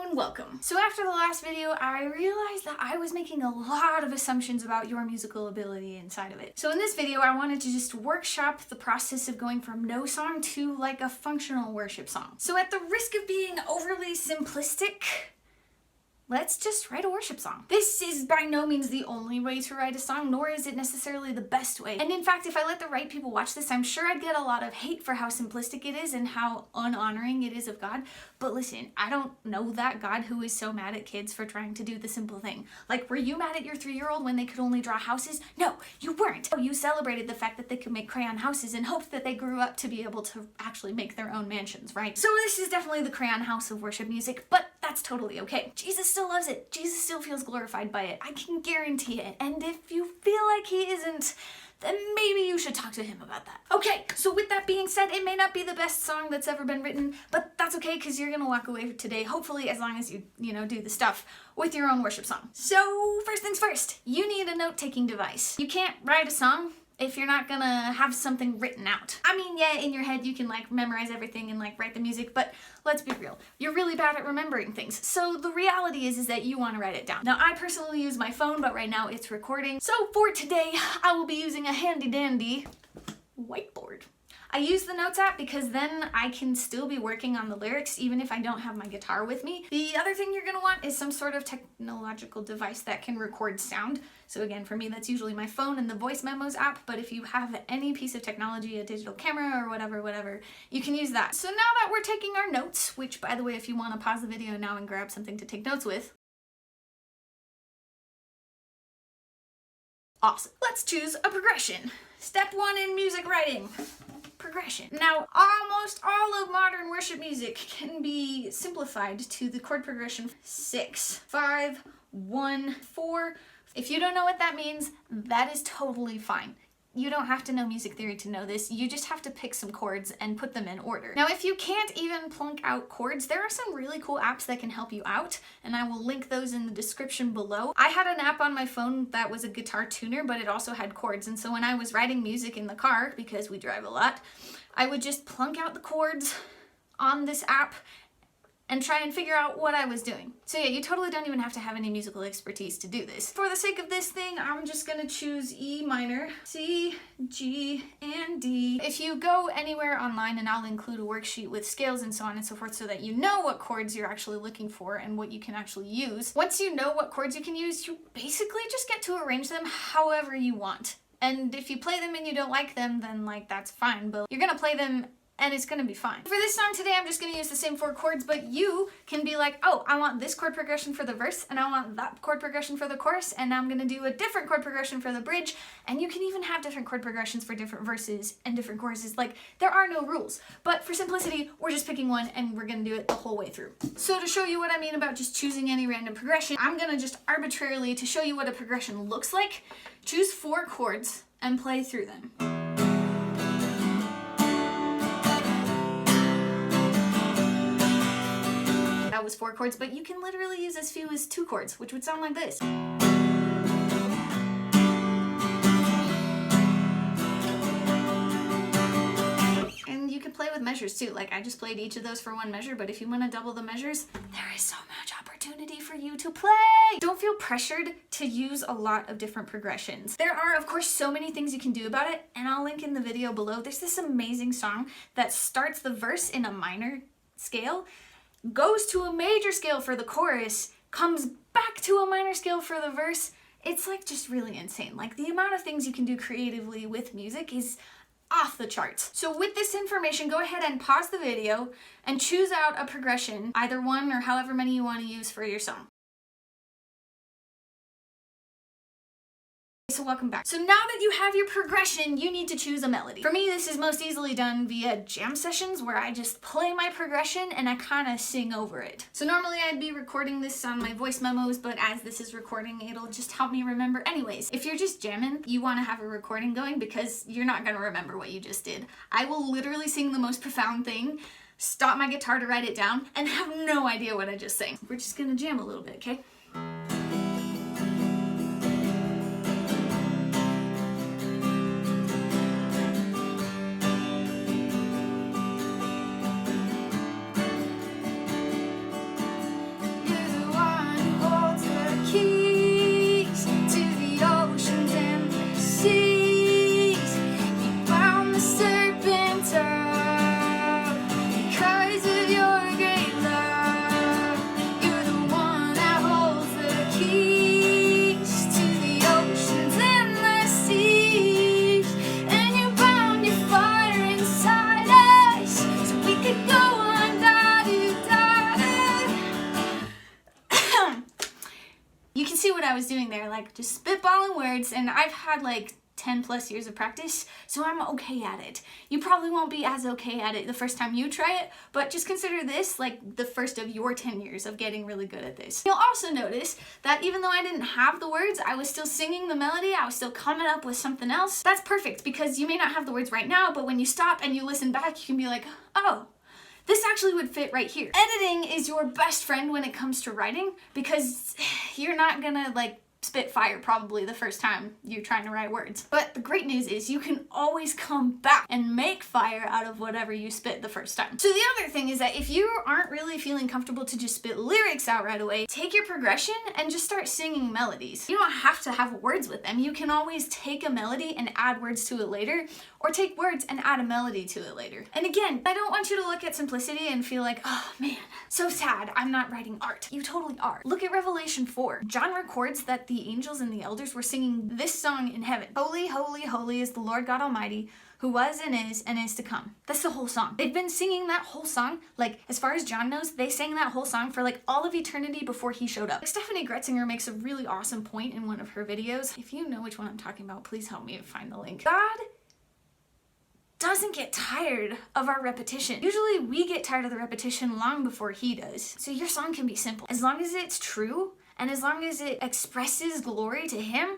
and welcome. So after the last video, I realized that I was making a lot of assumptions about your musical ability inside of it. So in this video, I wanted to just workshop the process of going from no song to like a functional worship song. So at the risk of being overly simplistic, let's just write a worship song. This is by no means the only way to write a song, nor is it necessarily the best way. And in fact, if I let the right people watch this, I'm sure I'd get a lot of hate for how simplistic it is and how unhonoring it is of God. But listen, I don't know that God who is so mad at kids for trying to do the simple thing. Like, were you mad at your 3-year-old when they could only draw houses? No, you weren't. You celebrated the fact that they could make crayon houses and hoped that they grew up to be able to actually make their own mansions, right? So this is definitely the crayon house of worship music, but that's totally okay. Jesus still loves it. Jesus still feels glorified by it. I can guarantee it. And if you feel like he isn't, then maybe you should talk to him about that. Okay, so with that being said, it may not be the best song that's ever been written, but that's okay because you're gonna walk away today, hopefully, as long as you do the stuff, with your own worship song. So first things first, you need a note-taking device. You can't write a song if you're not gonna have something written out. I mean, yeah, in your head you can like memorize everything and like write the music, but let's be real, you're really bad at remembering things. So the reality is that you wanna write it down. Now, I personally use my phone, but right now it's recording. So for today, I will be using a handy dandy whiteboard. I use the Notes app because then I can still be working on the lyrics even if I don't have my guitar with me. The other thing you're gonna want is some sort of technological device that can record sound. So again, for me, that's usually my phone and the Voice Memos app, but if you have any piece of technology, a digital camera or whatever, you can use that. So now that we're taking our notes, which by the way, if you wanna pause the video now and grab something to take notes with, awesome. Let's choose a progression. Step 1 in music writing. Progression. Now, almost all of modern worship music can be simplified to the chord progression 6, 5, 1, 4. If you don't know what that means, that is totally fine. You don't have to know music theory to know this. You just have to pick some chords and put them in order. Now, if you can't even plunk out chords, there are some really cool apps that can help you out, and I will link those in the description below. I had an app on my phone that was a guitar tuner, but it also had chords, and so when I was writing music in the car, because we drive a lot, I would just plunk out the chords on this app and try and figure out what I was doing. So yeah, you totally don't even have to have any musical expertise to do this. For the sake of this thing, I'm just gonna choose E minor, C, G, and D. If you go anywhere online, and I'll include a worksheet with scales and so on and so forth so that you know what chords you're actually looking for and what you can actually use. Once you know what chords you can use, you basically just get to arrange them however you want. And if you play them and you don't like them, then like that's fine, but you're gonna play them and it's gonna be fine. For this song today, I'm just gonna use the same 4 chords, but you can be like, oh, I want this chord progression for the verse, and I want that chord progression for the chorus, and I'm gonna do a different chord progression for the bridge, and you can even have different chord progressions for different verses and different choruses. Like, there are no rules. But for simplicity, we're just picking one, and we're gonna do it the whole way through. So to show you what I mean about just choosing any random progression, I'm gonna just arbitrarily, to show you what a progression looks like, choose 4 chords and play through them. That was 4 chords, but you can literally use as few as 2 chords, which would sound like this. And you can play with measures too. Like, I just played each of those for 1 measure, but if you want to double the measures, there is so much opportunity for you to play. Don't feel pressured to use a lot of different progressions. There are, of course, so many things you can do about it, and I'll link in the video below. There's this amazing song that starts the verse in a minor scale, goes to a major scale for the chorus, comes back to a minor scale for the verse. It's like just really insane. Like, the amount of things you can do creatively with music is off the charts. So with this information, go ahead and pause the video and choose out a progression, either one or however many you want to use for your song. So welcome back. So now that you have your progression, you need to choose a melody. For me, this is most easily done via jam sessions where I just play my progression and I kind of sing over it. So normally I'd be recording this on my Voice Memos, but as this is recording, it'll just help me remember anyways. If you're just jamming, you want to have a recording going because you're not going to remember what you just did. I will literally sing the most profound thing, stop my guitar to write it down, and have no idea what I just sang. We're just gonna jam a little bit, okay? see what I was doing there, like just spitballing words, and I've had like 10 plus years of practice, so I'm okay at it. You probably won't be as okay at it the first time you try it, but just consider this like the first of your 10 years of getting really good at this. You'll also notice that even though I didn't have the words, I was still singing the melody, I was still coming up with something else. That's perfect because you may not have the words right now, but when you stop and you listen back, you can be like, oh, this actually would fit right here. Editing is your best friend when it comes to writing because you're not gonna like spit fire probably the first time you're trying to write words. But the great news is you can always come back and make fire out of whatever you spit the first time. So the other thing is that if you aren't really feeling comfortable to just spit lyrics out right away, take your progression and just start singing melodies. You don't have to have words with them. You can always take a melody and add words to it later, or take words and add a melody to it later. And again, I don't want you to look at simplicity and feel like, oh man, so sad, I'm not writing art. You totally are. Look at Revelation 4. John records that the angels and the elders were singing this song in heaven. Holy, holy, holy is the Lord God Almighty, who was and is to come. That's the whole song. They've been singing that whole song, like as far as John knows, they sang that whole song for like all of eternity before he showed up. Like, Stephanie Gretzinger makes a really awesome point in one of her videos. If you know which one I'm talking about, please help me find the link. God doesn't get tired of our repetition. Usually we get tired of the repetition long before he does. So your song can be simple. As long as it's true and as long as it expresses glory to him,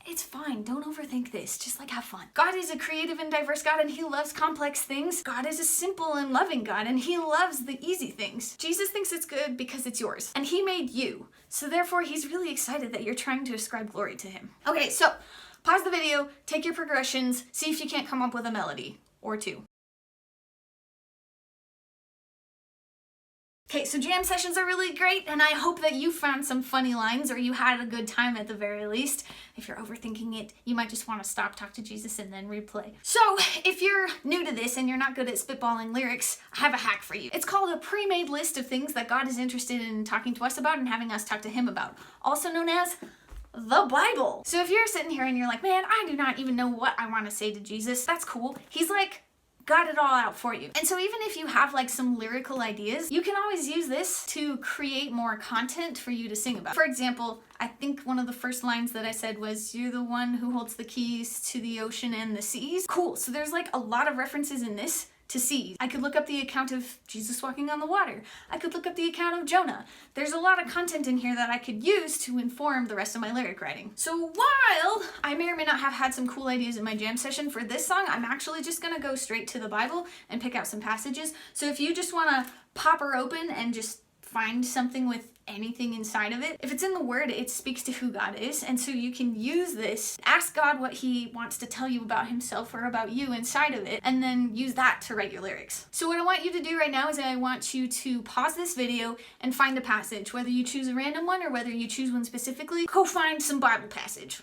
it's fine. Don't overthink this. Just like have fun. God is a creative and diverse God and he loves complex things. God is a simple and loving God and he loves the easy things. Jesus thinks it's good because it's yours and he made you. So therefore he's really excited that you're trying to ascribe glory to him. Okay, so pause the video, take your progressions, see if you can't come up with a melody or two. Okay, so jam sessions are really great, and I hope that you found some funny lines or you had a good time at the very least. If you're overthinking it, you might just want to stop, talk to Jesus, and then replay. So if you're new to this and you're not good at spitballing lyrics, I have a hack for you. It's called a pre-made list of things that God is interested in talking to us about and having us talk to him about, also known as the Bible. So if you're sitting here and you're like, man, I do not even know what I want to say to Jesus, that's cool. He's like, got it all out for you. And so even if you have like some lyrical ideas, you can always use this to create more content for you to sing about. For example, I think one of the first lines that I said was, you're the one who holds the keys to the ocean and the seas. Cool, so there's like a lot of references in this to seas. I could look up the account of Jesus walking on the water. I could look up the account of Jonah. There's a lot of content in here that I could use to inform the rest of my lyric writing. So while I may or may not have had some cool ideas in my jam session for this song, I'm actually just gonna go straight to the Bible and pick out some passages. So if you just wanna pop her open and just find something with anything inside of it, if it's in the word, it speaks to who God is, and so you can use this, ask God what he wants to tell you about himself or about you inside of it, and then use that to write your lyrics. So what I want you to do right now is I want you to pause this video and find a passage, whether you choose a random one or whether you choose one specifically. Go find some Bible passage.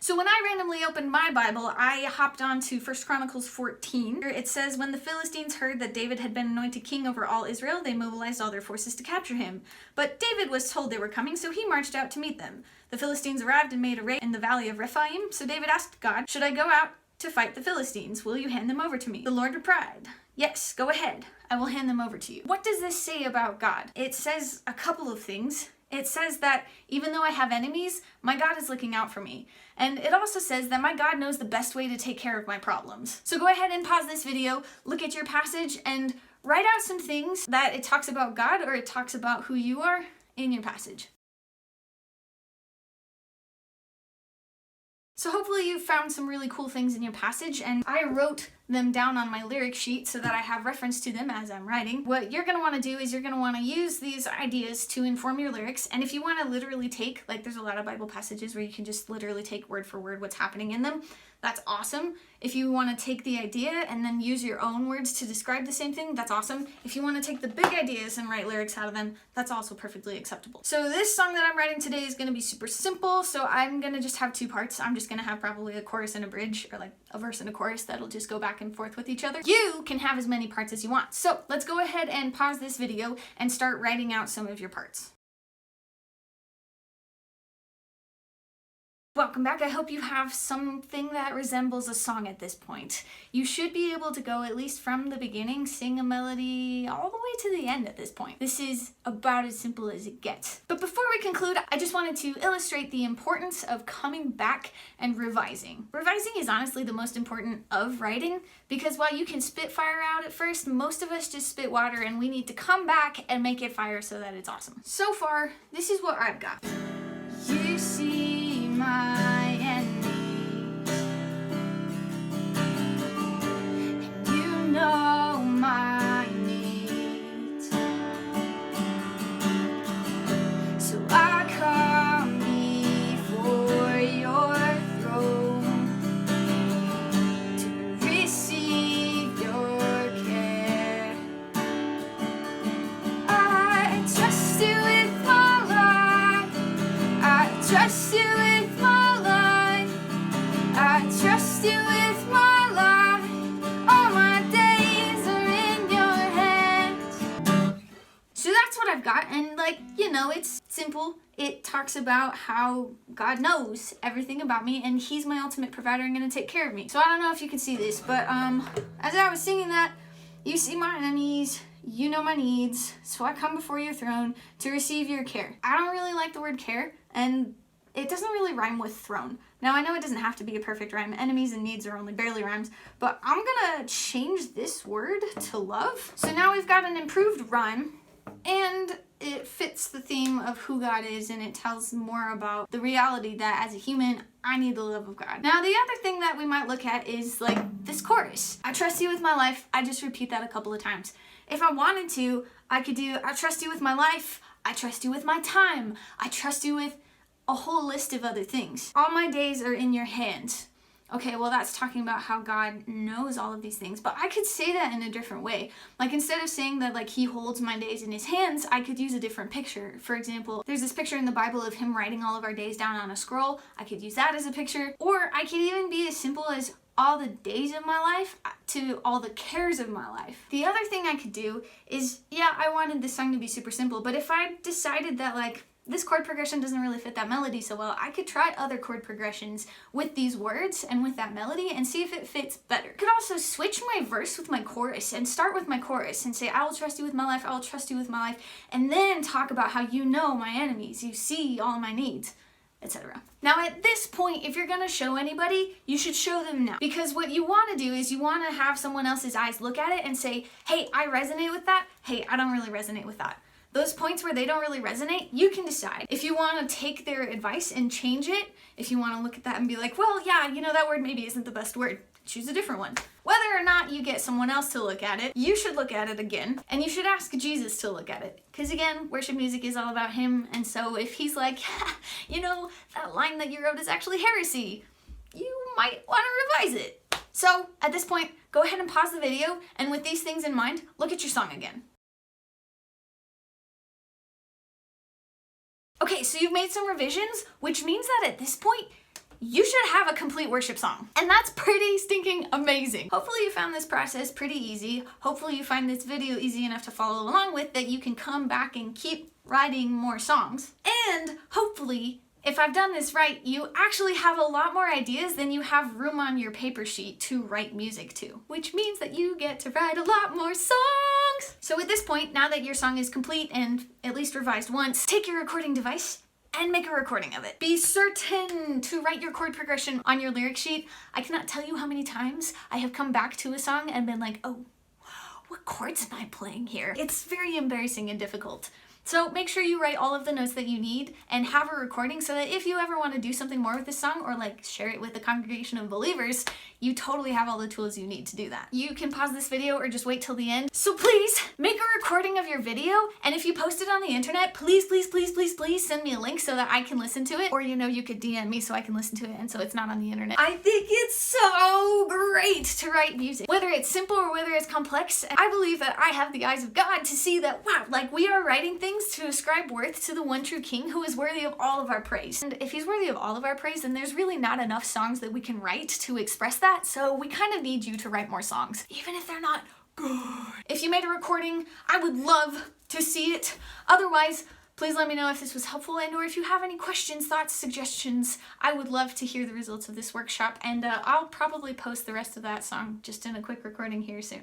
So when I randomly opened my Bible, I hopped on to 1 Chronicles 14. It says, when the Philistines heard that David had been anointed king over all Israel, they mobilized all their forces to capture him. But David was told they were coming, so he marched out to meet them. The Philistines arrived and made a raid in the valley of Rephaim, so David asked God, should I go out to fight the Philistines? Will you hand them over to me? The Lord replied, yes, go ahead. I will hand them over to you. What does this say about God? It says a couple of things. It says that even though I have enemies, my God is looking out for me. And it also says that my God knows the best way to take care of my problems. So go ahead and pause this video, look at your passage, and write out some things that it talks about God or it talks about who you are in your passage. So hopefully you found some really cool things in your passage, and I wrote them down on my lyric sheet so that I have reference to them as I'm writing. What you're going to want to do is you're going to want to use these ideas to inform your lyrics, and if you want to literally take, like there's a lot of Bible passages where you can just literally take word for word what's happening in them, that's awesome. If you want to take the idea and then use your own words to describe the same thing, that's awesome. If you want to take the big ideas and write lyrics out of them, that's also perfectly acceptable. So this song that I'm writing today is going to be super simple, so I'm going to just have two parts. I'm just going to have probably a chorus and a bridge, or like a verse and a chorus that'll just go back and forth with each other. You can have as many parts as you want. So let's go ahead and pause this video and start writing out some of your parts. Welcome back. I hope you have something that resembles a song at this point. You should be able to go at least from the beginning, sing a melody all the way to the end at this point. This is about as simple as it gets. But before we conclude, I just wanted to illustrate the importance of coming back and revising. Revising is honestly the most important of writing, because while you can spit fire out at first, most of us just spit water, and we need to come back and make it fire so that it's awesome. So far, this is what I've got. You see my enemies, and you know my needs, so I come before your throne to receive your care. I trust you with my life, I trust you with my life, I trust you with my life, all my days are in your hands. So that's what I've got, and it's simple. It talks about how God knows everything about me, and He's my ultimate provider and gonna take care of me. So I don't know if you can see this, but as I was singing that, you see my enemies, you know my needs, so I come before your throne to receive your care. I don't really like the word care, and it doesn't really rhyme with throne. Now, I know it doesn't have to be a perfect rhyme. Enemies and needs are only barely rhymes, but I'm gonna change this word to love. So now we've got an improved rhyme, and it fits the theme of who God is, and it tells more about the reality that as a human, I need the love of God. Now, the other thing that we might look at is this chorus. I trust you with my life. I just repeat that a couple of times. If I wanted to, I could do, I trust you with my life. I trust you with my time. I trust you with a whole list of other things. All my days are in your hands. Okay, well, that's talking about how God knows all of these things, but I could say that in a different way. Instead of saying that He holds my days in His hands, I could use a different picture. For example, there's this picture in the Bible of Him writing all of our days down on a scroll. I could use that as a picture, or I could even be as simple as all the days of my life to all the cares of my life. The other thing I could do is, I wanted this song to be super simple, but if I decided that this chord progression doesn't really fit that melody so well, I could try other chord progressions with these words and with that melody and see if it fits better. I could also switch my verse with my chorus and start with my chorus and say, I will trust you with my life, I will trust you with my life, and then talk about how you know my enemies, you see all my needs, etc. Now at this point, if you're gonna show anybody, you should show them now. Because what you wanna do is you wanna have someone else's eyes look at it and say, hey, I resonate with that, hey, I don't really resonate with that. Those points where they don't really resonate, you can decide. If you want to take their advice and change it, if you want to look at that and be like, well, yeah, that word maybe isn't the best word, choose a different one. Whether or not you get someone else to look at it, you should look at it again, and you should ask Jesus to look at it. Because again, worship music is all about Him, and so if He's like, that line that you wrote is actually heresy, you might want to revise it. So at this point, go ahead and pause the video, and with these things in mind, look at your song again. Okay, so you've made some revisions, which means that at this point, you should have a complete worship song. And that's pretty stinking amazing. Hopefully you found this process pretty easy. Hopefully you find this video easy enough to follow along with, that you can come back and keep writing more songs. And hopefully, if I've done this right, you actually have a lot more ideas than you have room on your paper sheet to write music to, which means that you get to write a lot more songs. So at this point, now that your song is complete and at least revised once, take your recording device and make a recording of it. Be certain to write your chord progression on your lyric sheet. I cannot tell you how many times I have come back to a song and been like, oh, what chords am I playing here? It's very embarrassing and difficult. So make sure you write all of the notes that you need and have a recording so that if you ever want to do something more with this song or share it with a congregation of believers, you totally have all the tools you need to do that. You can pause this video or just wait till the end. So please make a recording of your video, and if you post it on the internet, please, please, please, please, please send me a link so that I can listen to it, or you could DM me so I can listen to it and so it's not on the internet. I think it's so great to write music. Whether it's simple or whether it's complex, I believe that I have the eyes of God to see that, wow, we are writing things to ascribe worth to the one true King who is worthy of all of our praise. And if He's worthy of all of our praise, then there's really not enough songs that we can write to express that, so we kind of need you to write more songs, even if they're not good. If you made a recording, I would love to see it. Otherwise, Please let me know if this was helpful and or if you have any questions, thoughts, suggestions. I would love to hear the results of this workshop, and I'll probably post the rest of that song just in a quick recording here soon.